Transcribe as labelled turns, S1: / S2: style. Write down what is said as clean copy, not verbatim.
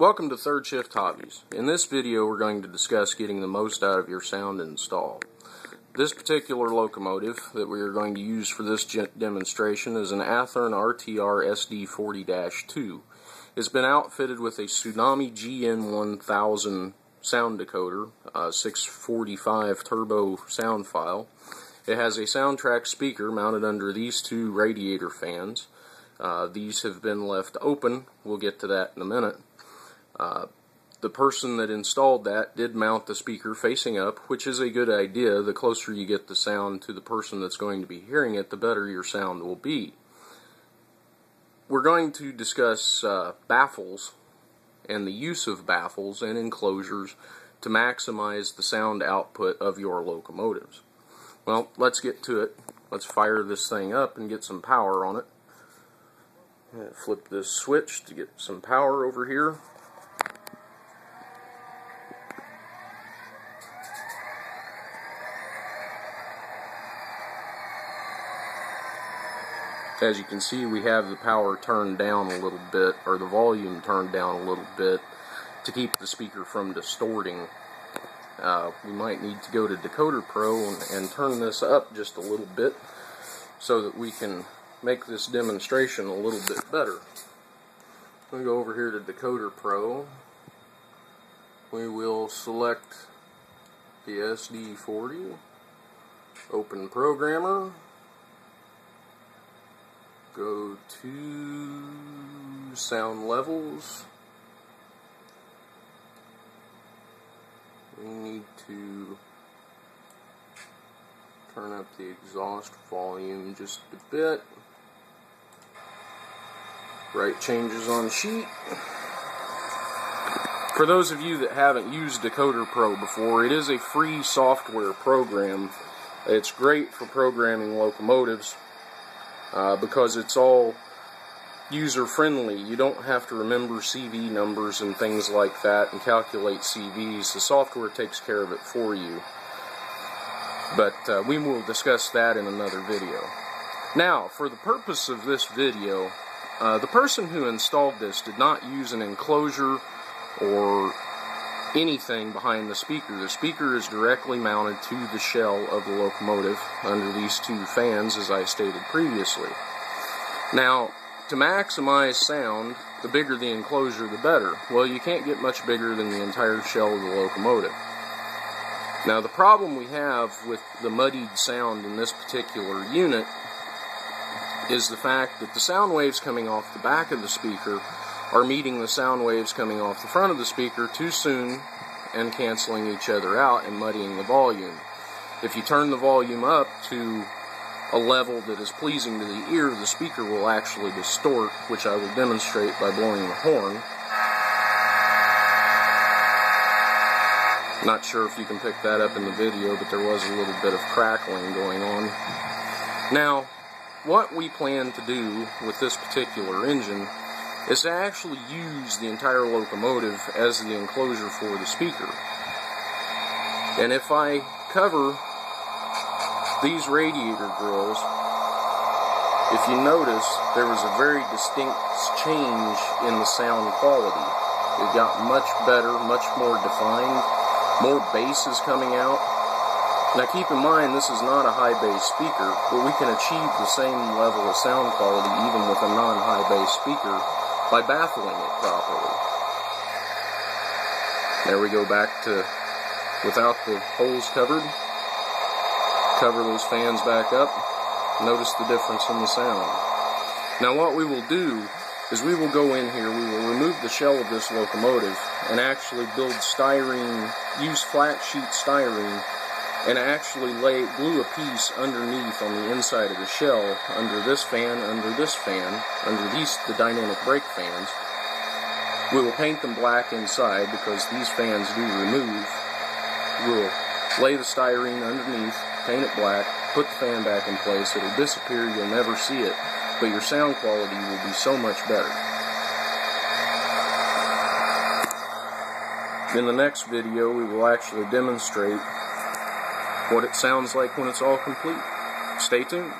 S1: Welcome to Third Shift Hobbies. In this video we're going to discuss getting the most out of your sound install. This particular locomotive that we are going to use for this demonstration is an Athearn RTR SD40-2. It's been outfitted with a Tsunami GN1000 sound decoder, 645 turbo sound file. It has a Soundtraxx speaker mounted under these two radiator fans. These have been left open. We'll get to that in a minute. The person that installed that did mount the speaker facing up, which is a good idea. The closer you get the sound to the person that's going to be hearing it, the better your sound will be. We're going to discuss baffles and the use of baffles and enclosures to maximize the sound output of your locomotives. Well, let's get to it. Let's fire this thing up and get some power on it. Flip this switch to get some power over here. As you can see, we have the power turned down a little bit, or the volume turned down a little bit, to keep the speaker from distorting. We might need to go to Decoder Pro and turn this up just a little bit so that we can make this demonstration a little bit better. I'm going to go over here to Decoder Pro. We will select the SD40, open Programmer, go to Sound Levels. We need to turn up the exhaust volume just a bit. Write changes on sheet. For those of you that haven't used Decoder Pro before, it is a free software program. It's great for programming locomotives because it's all user-friendly. You don't have to remember CV numbers and things like that and calculate CVs. The software takes care of it for you. But we will discuss that in another video. Now, for the purpose of this video, the person who installed this did not use an enclosure or anything behind the speaker. The speaker is directly mounted to the shell of the locomotive under these two fans, as I stated previously. Now, to maximize sound, the bigger the enclosure, the better. Well, you can't get much bigger than the entire shell of the locomotive. Now, the problem we have with the muddied sound in this particular unit is the fact that the sound waves coming off the back of the speaker are meeting the sound waves coming off the front of the speaker too soon and canceling each other out and muddying the volume. If you turn the volume up to a level that is pleasing to the ear, the speaker will actually distort, which I will demonstrate by blowing the horn. Not sure if you can pick that up in the video, but there was a little bit of crackling going on. Now, what we plan to do with this particular engine is to actually use the entire locomotive as the enclosure for the speaker. And if I cover these radiator grills, if you notice, there was a very distinct change in the sound quality. It got much better, much more defined, more bass is coming out. Now keep in mind, this is not a high bass speaker, but we can achieve the same level of sound quality even with a non-high bass speaker by baffling it properly. There we go back to without the holes covered. Cover those fans back up. Notice the difference in the sound. Now what we will do is we will go in here, we will remove the shell of this locomotive and actually build styrene, use flat sheet styrene, and actually glue a piece underneath on the inside of the shell, under this fan, under the dynamic brake fans. We will paint them black inside because these fans do remove. We'll lay the styrene underneath, paint it black, put the fan back in place. It'll disappear, you'll never see it, but your sound quality will be so much better. In the next video, we will actually demonstrate what it sounds like when it's all complete. Stay tuned.